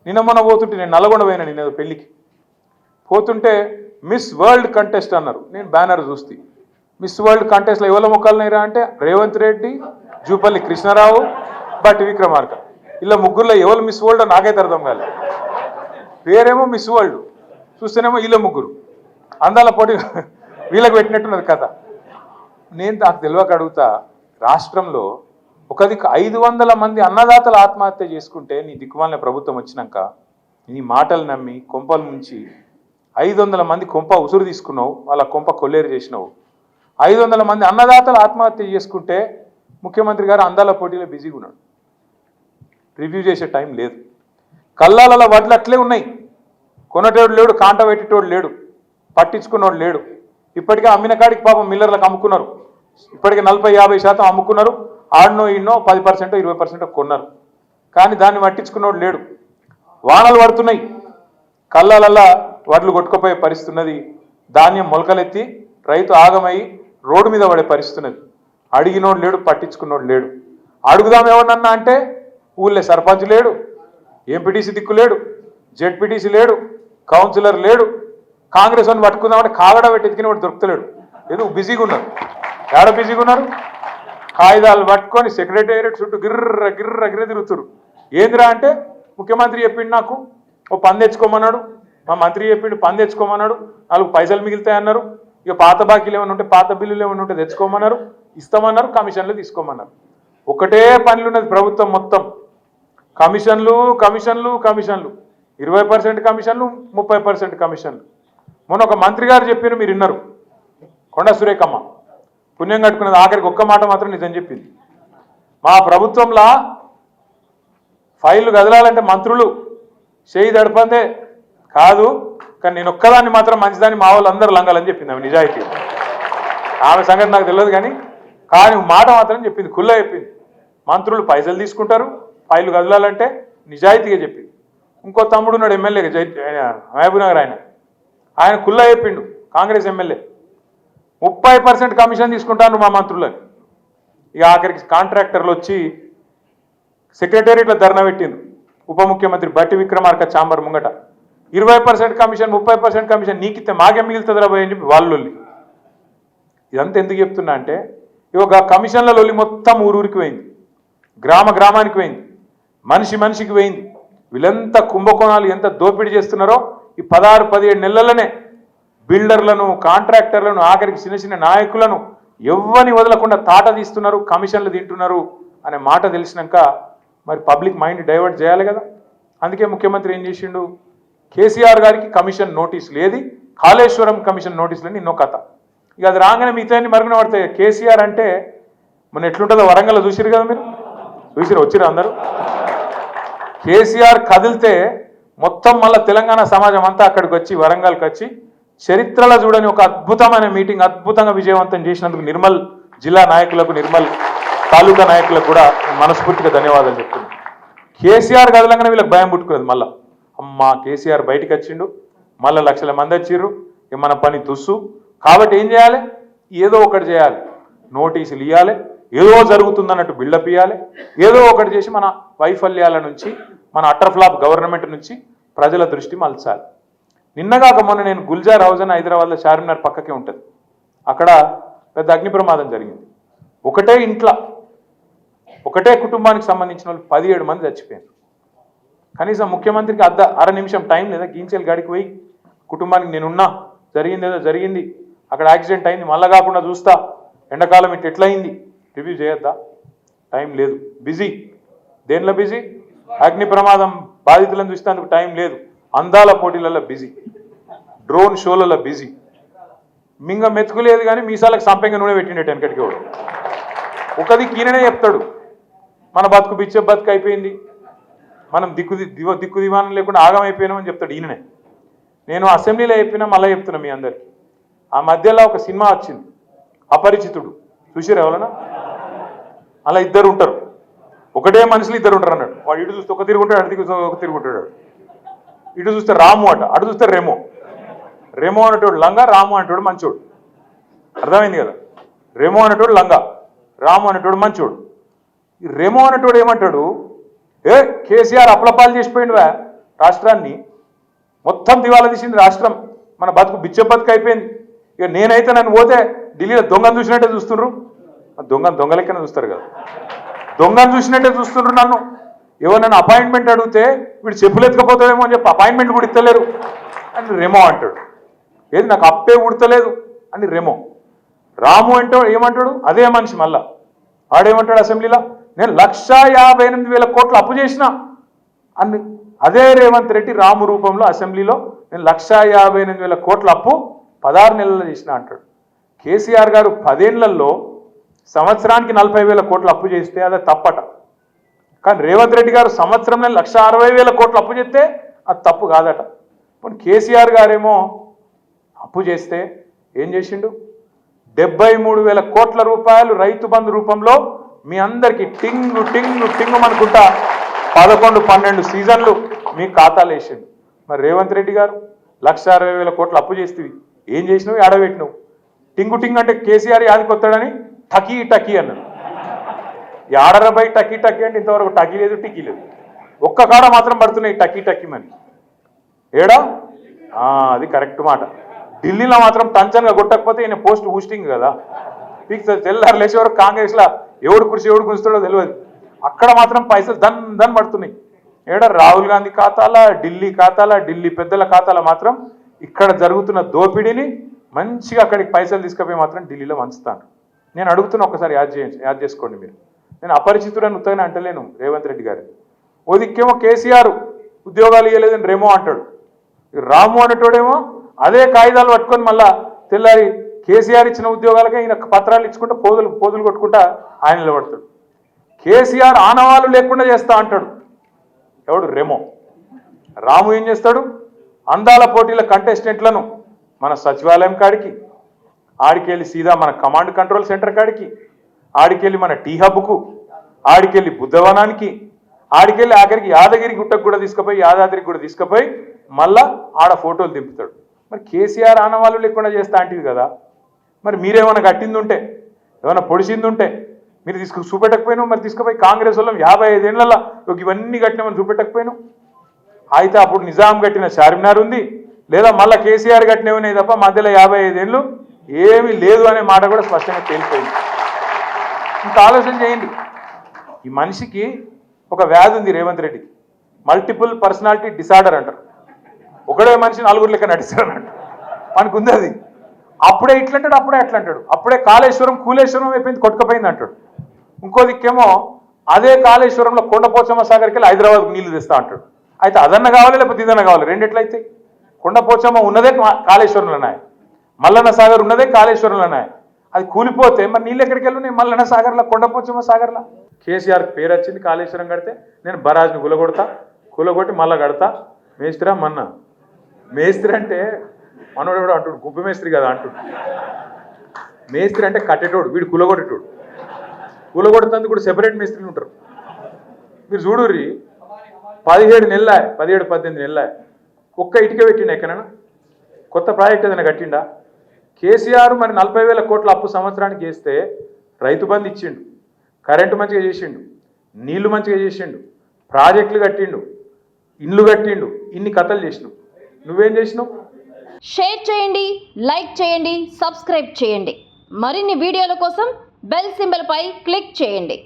నిన్న మొన్న పోతుంటే నేను నల్గొండ పోయినా నేను పెళ్ళికి పోతుంటే మిస్ వరల్డ్ కంటెస్ట్ అన్నారు. నేను బ్యానర్ చూస్తే మిస్ వరల్డ్ కంటెస్ట్లో ఎవరి మొక్కలున్నాయిరా అంటే రేవంత్ రెడ్డి, జూపల్లి కృష్ణారావు, బట్టి విక్రమార్క. ఇలా ముగ్గురులో ఎవరు మిస్ వరల్డ్ నాకైతే అర్థం కాలేదు. పేరేమో మిస్ వరల్డ్, చూస్తేనేమో వీళ్ళ ముగ్గురు అందాల పోటీ వీళ్ళకి పెట్టినట్టున్నది కథ. నేను నాకు తెలియక అడుగుతా, రాష్ట్రంలో ఒక దిక్కు 500 మంది అన్నదాతలు ఆత్మహత్య చేసుకుంటే నీ దిక్కుమాలిన ప్రభుత్వం వచ్చినాక నీ మాటలు నమ్మి కొంపల నుంచి 500 మంది కొంప ఉసురు తీసుకున్నావు, వాళ్ళ కొంప కొల్లేరు చేసినావు. 500 మంది అన్నదాతలు ఆత్మహత్య చేసుకుంటే ముఖ్యమంత్రి గారు అందాల పోటీలో బిజీగా ఉన్నాడు, రివ్యూ చేసే టైం లేదు. కల్లాలలో వడ్లు అట్లే ఉన్నాయి, కొనటోడు లేడు, కాంట పెట్టేటోడు లేడు, పట్టించుకున్నోడు లేడు. ఇప్పటికే అమ్మిన కాడికి పాపం మిల్లర్లకు అమ్ముకున్నారు, ఇప్పటికే 40-50% అమ్ముకున్నారు. ఆడనో ఈడనో 10% 20% కొన్నారు, కానీ దాన్ని పట్టించుకున్నోడు లేడు. వానలు పడుతున్నాయి, కళ్ళాలల్లా వడ్లు కొట్టుకుపోయే పరిస్థితున్నది. ధాన్యం మొలకలెత్తి రైతు ఆగమై రోడ్డు మీద పడే పరిస్థితున్నది. అడిగినోడు లేడు, పట్టించుకున్నోడు లేడు. అడుగుదాం ఎవరినన్నా అంటే ఊళ్ళో సర్పంచ్ లేడు, ఎంపీటీసీ దిక్కు లేడు, జెడ్పీటీసీ లేడు, కౌన్సిలర్ లేడు. కాంగ్రెస్ అని పట్టుకుందామంటే కాగడ పెట్టి ఎత్తుకుని వాడు దొరుకుతలేడు. ఏదో బిజీగా ఉన్నారు. ఏడ బిజీగా ఉన్నారు? కాగితాలు పట్టుకొని సెక్రటేరియట్ చుట్టూ గిర్ర గిర్ర గిర్ర తిరుగుతున్నారు. ఏందిరా అంటే ముఖ్యమంత్రి చెప్పిండు నాకు ఓ పని తెచ్చుకోమన్నాడు, మా మంత్రి చెప్పిండు పని తెచ్చుకోమన్నాడు, 4 పైసలు మిగులుతాయన్నారు, ఇక పాత బాకీలు ఏమైనా ఉంటే పాత బిల్లులు ఏమైనా ఉంటే తెచ్చుకోమన్నారు, ఇస్తామన్నారు, కమిషన్లు తీసుకోమన్నారు. ఒకటే పనులు ఉన్నది ప్రభుత్వం మొత్తం, కమిషన్లు కమిషన్లు కమిషన్లు, 20% కమిషన్లు, 30% కమిషన్లు. మొన్న ఒక మంత్రి గారు చెప్పారు, మీరు విన్నారు, కొండ సురేఖమ్మ పుణ్యం కట్టుకున్నది. ఆఖరికి ఒక్క మాట మాత్రం నిజం చెప్పింది, మా ప్రభుత్వంలో ఫైళ్ళు కదలాలంటే మంత్రులు చేయి దడపందే కాదు, కానీ నేను ఒక్కదాన్ని మాత్రం మంచిదాన్ని మా వాళ్ళు అందరూ లంగాలని చెప్పింది. ఆమె నిజాయితీ, ఆమె సంగతి నాకు తెలియదు కానీ మాట మాత్రం చెప్పింది, కుల్లా చెప్పింది. మంత్రులు పైసలు తీసుకుంటారు, ఫైళ్ళు కదలాలంటే నిజాయితీగా చెప్పింది. ఇంకో తమ్ముడు ఉన్నాడు ఎమ్మెల్యేగా, మహబూబ్నగర్, ఆయన కుల్లా చెప్పిండు, కాంగ్రెస్ ఎమ్మెల్యే 30% కమిషన్ తీసుకుంటాను మా మంత్రులని. ఇక ఆఖరికి కాంట్రాక్టర్లు వచ్చి సెక్రటేరియట్లో ధర్నా పెట్టిండ్రు, ఉప ముఖ్యమంత్రి బట్టి విక్రమార్క ఛాంబర్ ముంగట. 20% కమిషన్, 30% కమిషన్ నీకిస్తే మాకేం మిగులుతుందిరా పోయి అని చెప్పి వాళ్ళు. ఇదంతా ఎందుకు చెప్తున్నా అంటే ఇక కమిషన్ల లొల్లి మొత్తం ఊరూరికి పోయింది, గ్రామ గ్రామానికి పోయింది, మనిషి మనిషికి పోయింది. వీళ్ళంతా కుంభకోణాలు ఎంత దోపిడీ చేస్తున్నారో ఈ 16-17 నెలలనే బిల్డర్లను, కాంట్రాక్టర్లను, ఆఖరికి చిన్న చిన్న నాయకులను ఎవ్వని వదలకుండా తాట తీస్తున్నారు, కమిషన్లు తింటున్నారు అనే మాట తెలిసినాక మరి పబ్లిక్ మైండ్ డైవర్ట్ చేయాలి కదా. అందుకే ముఖ్యమంత్రి ఏం చేసిండు, కేసీఆర్ గారికి కమిషన్ నోటీస్ లేదు, కాళేశ్వరం కమిషన్ నోటీసులని ఎన్నో కథ. ఇక అది రాగానే మిగతాన్ని మరుగున పడతాయి. కేసీఆర్ అంటే మన ఎట్లుంటుందో వరంగల్లో చూసిరు కదా, మీరు చూసిరు, వచ్చిరు అందరూ. కేసీఆర్ కదిలితే మొత్తం మళ్ళీ తెలంగాణ సమాజం అంతా అక్కడికి వచ్చి వరంగల్కి వచ్చి చరిత్రలో చూడని ఒక అద్భుతమైన మీటింగ్ అద్భుతంగా విజయవంతం చేసినందుకు నిర్మల్ జిల్లా నాయకులకు, నిర్మల్ తాలూకా నాయకులకు కూడా మనస్ఫూర్తిగా ధన్యవాదాలు చెప్తున్నాను. కేసీఆర్ కదలంగానే వీళ్ళకి భయం పుట్టుకున్నది. మళ్ళీ అమ్మా కేసీఆర్ బయటికి వచ్చిండు, మళ్ళీ లక్షల మంది వచ్చిర్రు, మన పని తుస్సు. కాబట్టి ఏం చేయాలి, ఏదో ఒకటి చేయాలి, నోటీసులు ఇవ్వాలి, ఏదో జరుగుతుందన్నట్టు బిల్డప్ ఇవ్వాలి, ఏదో ఒకటి చేసి మన వైఫల్యాల నుంచి, మన అటర్ ఫ్లాప్ గవర్నమెంట్ నుంచి ప్రజల దృష్టి మలచాలి. నిన్నగాక మొన్న నేను గుల్జార్ హౌస్ అని హైదరాబాద్లో చార్మినార్ పక్కకే ఉంటుంది, అక్కడ పెద్ద అగ్ని ప్రమాదం జరిగింది. ఒకటే ఇంట్లో ఒకటే కుటుంబానికి సంబంధించిన వాళ్ళు 17 మంది చచ్చిపోయారు. కనీసం ముఖ్యమంత్రికి అర నిమిషం టైం లేదా, గీంచెలు గాడికి పోయి కుటుంబానికి నేనున్నా, జరిగింది ఏదో జరిగింది, అక్కడ యాక్సిడెంట్ అయింది, మళ్ళా కాకుండా చూస్తా, ఎండాకాలం ఇట్లా ఎట్లయింది రివ్యూ చేయొద్దా? టైం లేదు, బిజీ. దేనిలో బిజీ? అగ్ని ప్రమాదం బాధితులను చూసేందుకు టైం లేదు, అందాల పోటీలలో బిజీ, డ్రోన్ షోలలో బిజీ. మింగ మెతుకులేదు కానీ మీసాలకు సంపెంగ నూనె పెట్టిండేట వెనకటికి కూడా. ఒకది ఈయననే చెప్తాడు, మన బతుకు బిచ్చే బతుకు అయిపోయింది, మనం దిక్కు దివానం లేకుండా ఆగమైపోయినామని చెప్తాడు ఈయననే. నేను అసెంబ్లీలో చెప్పినా మళ్ళీ చెప్తున్నా మీ అందరికి. ఆ మధ్యలో ఒక సినిమా వచ్చింది అపరిచితుడు, చూసిరు ఎవరన్నా? అలా ఇద్దరు ఉంటారు, ఒకటే మనుషులు ఇద్దరు ఉంటారు అన్నాడు. వాడు ఇటు చూస్తే ఒక తిరుగుంటాడు, అటు చూస్తే ఒక తిరుగుంటాడు. ఇటు చూస్తే రాము అట, అటు చూస్తే రెమో. రెమో అనేటోడు లంగా, రాము అనేటోడు మంచోడు. అర్థమైంది కదా? రెమో అనేటోడు లంగా, రాము అనేటోడు మంచోడు. ఈ రెమో అనేటోడు ఏమంటాడు, ఏ కేసీఆర్ అప్లపాలు చేసిపోయిండువా, రాష్ట్రాన్ని. మొత్తం దివాలా తీసింది రాష్ట్రం. మన బతుకు బిచ్చ బతుకు అయిపోయింది. ఇక నేనైతే నన్ను పోతే ఢిల్లీలో దొంగను చూసినట్టే చూస్తుండ్రు. దొంగ లెక్కనే చూస్తారు కదా, దొంగను చూసినట్టే చూస్తుండ్రు నన్ను. ఎవరు అపాయింట్మెంట్ అడిగితే వీడు చెప్పులు ఎత్తుకపోతాడేమో అని చెప్పి అపాయింట్మెంట్ కూడా ఇస్తలేరు అని రెమో అంటాడు. ఏది నాకు అప్పే ఉడతలేదు అని రెమో. రాము అంటే ఏమంటాడు, అదే మనిషి మళ్ళా వాడేమంటాడు అసెంబ్లీలో, నేను 1,58,000 కోట్లు అప్పు చేసిన అని. అదే రేవంత్ రెడ్డి రాము రూపంలో అసెంబ్లీలో నేను 1,58,000 కోట్ల అప్పు 16 నెలల్లో చేసిన అంటాడు. కేసీఆర్ గారు 10 ఏళ్లలో సంవత్సరానికి 40,000 కోట్లు అప్పు చేస్తే అదే తప్పట. కానీ రేవంత్ రెడ్డి గారు సంవత్సరంలో 1,60,000 కోట్లు అప్పు చేస్తే అది తప్పు కాదట. ఇప్పుడు కేసీఆర్ గారేమో అప్పు చేస్తే ఏం చేసిండు, 73,000 కోట్ల రూపాయలు రైతు బంధు రూపంలో మీ అందరికీ టింగు టింగు టింగు అనుకుంటా 11-12 సీజన్లు మీ ఖాతాలు వేసిండు. మరి రేవంత్ రెడ్డి గారు 1,60,000 కోట్లు అప్పు చేస్తేవి ఏం చేసినావు, ఆడబెట్టినావు. టింగు టింగ్ అంటే కేసీఆర్ యాదికొత్తాడని టకీ టకీ అన్నాడు. ఆడరబై టకీ టకీ అంటే ఇంతవరకు టకీ లేదు టికీ లేదు. ఒక్క కాడ మాత్రం పడుతున్నాయి టకీ టకీ మని. ఏడా అది కరెక్ట్ మాట. ఢిల్లీలో మాత్రం టంచన్గా కొట్టకపోతే ఈయన పోస్ట్ బూస్టింగ్ కదా, ఫిక్స్ తెల్లారు లేచే వరకు కాంగ్రెస్లో ఎవడు కుర్చీ ఎవడు కురుస్తాడో తెలియదు. అక్కడ మాత్రం పైసలు దన్ పడుతున్నాయి. ఏడా రాహుల్ గాంధీ ఖాతాల, ఢిల్లీ ఖాతాల, ఢిల్లీ పెద్దల ఖాతాల మాత్రం ఇక్కడ జరుగుతున్న దోపిడీని మంచిగా అక్కడికి పైసలు తీసుకుపోయి మాత్రం ఢిల్లీలో వంచుతాను. నేను అడుగుతున్నా, ఒకసారి యాద్ చేసుకోండి మీరు. నేను అపరిచితుడని ఉత్తగానే అంటలేను రేవంత్ రెడ్డి గారు. ఓ దిక్కేమో కేసీఆర్ ఉద్యోగాలు ఇవ్వలేదని రేమో అంటాడు, రాము అనేటోడేమో అదే కాగితాలు పట్టుకొని మళ్ళా తెల్లారి కేసీఆర్ ఇచ్చిన ఉద్యోగాలకే ఈయన పత్రాలు ఇచ్చుకుంటా పోదులు కొట్టుకుంటా ఆయన నిలబడతాడు. కేసీఆర్ ఆనవాళ్ళు లేకుండా చేస్తా అంటాడు ఎవడు, రెమో. రాము ఏం చేస్తాడు, అందాల పోటీల కంటెస్టెంట్లను మన సచివాలయం కాడికి, ఆడికెళ్ళి సీదా మన కమాండ్ కంట్రోల్ సెంటర్ కాడికి, ఆడికెళ్ళి మన టీ హబ్కు, ఆడికెళ్ళి బుద్ధవనానికి, ఆడికెళ్ళి ఆఖరికి యాదగిరి గుట్టకు కూడా తీసుకుపోయి, యాదాద్రికి కూడా తీసుకుపోయి మళ్ళా ఆడ ఫోటోలు దింపుతాడు. మరి కేసీఆర్ ఆనవాళ్ళు లేకుండా చేస్తా అంటివి కదా, మరి మీరేమైనా కట్టింది ఉంటే, ఏమైనా పొడిచింది ఉంటే మీరు చూపెట్టకపోయినావు. మరి తీసుకుపోయి కాంగ్రెస్ వాళ్ళం 55 ఏళ్లలో ఇవన్నీ కట్టినామని చూపెట్టకపోయినావు. అయితే అప్పుడు నిజాం కట్టిన చార్మినార్ ఉంది, లేదా మళ్ళీ కేసీఆర్ కట్టినవి తప్ప మధ్యలో 55 ఏళ్ళు ఏమీ లేదు అనే మాట కూడా స్పష్టంగా తేలిపోయింది. ఇంకా ఆలోచన చేయండి. ఈ మనిషికి ఒక వ్యాధి ఉంది రేవంత్ రెడ్డికి, మల్టిపుల్ పర్సనాలిటీ డిసార్డర్ అంటారు. ఒకడే మనిషి 4 లెక్క నడిస్తాడు అంటారు, మనకు ఉంది అది. అప్పుడే ఇట్లంటాడు, అప్పుడే అట్లా అంటాడు. అప్పుడే కాళేశ్వరం కూలేశ్వరం అయిపోయింది, కొట్టుకపోయింది అంటాడు. ఇంకో దిక్కేమో అదే కాళేశ్వరంలో కొండపోచమ్మ సాగర్కి వెళ్ళి హైదరాబాద్కు నీళ్లు తెస్తా అంటాడు. అయితే అదన్న కావాలి లేకపోతే ఇదన్న కావాలి, రెండిట్లయితే. కొండపోచమ్మ ఉన్నదే కాళేశ్వరంలోనాయ, మల్లన్న సాగర్ ఉన్నదే కాళేశ్వరంలోనాయ. అది కూలిపోతే మరి నీళ్ళు ఎక్కడికి వెళ్ళున్నాయి, మల్లన్న సాగర్లో కొండపోచమ్మ సాగర్లో. కేసీఆర్ పేరు వచ్చింది కాళేశ్వరం కడితే, నేను బరాజ్ని కూలగొట్టి మళ్ళా కడతా. మేస్త్రా మన్న మేస్త్రి అంటే మనోడు కూడా అంటుడు, గుబ్బ మేస్త్రి కదా అంటుడు. మేస్త్రి అంటే కట్టేటోడు, వీడు కూలగొట్టేటోడు. కూలగొడుతుంది కూడా సెపరేట్ మేస్త్రీలు ఉంటారు. మీరు చూడుర్రి, 17-18 నెలల ఒక్క ఇటుక పెట్టిండ ఎక్కడైనా, కొత్త ప్రాజెక్ట్ ఏదైనా కట్టిండా? కేసీఆర్ మరి 40,000 కోట్ల అప్పు సంవత్సరానికి చేస్తే రైతు బంధు ఇచ్చిండు, కరెంటు మంచిగా చేసిండు, నీళ్లు మంచిగా చేసిండు, ప్రాజెక్టులు కట్టిండు, ఇండ్లు కట్టిండు, ఇన్ని కథలు చేసినావు. నువ్వేం చేసినావు? షేర్ చేయండి, లైక్ చేయండి, సబ్స్క్రైబ్ చేయండి. మరిన్ని వీడియోల కోసం బెల్ సింబల్ పై క్లిక్ చేయండి.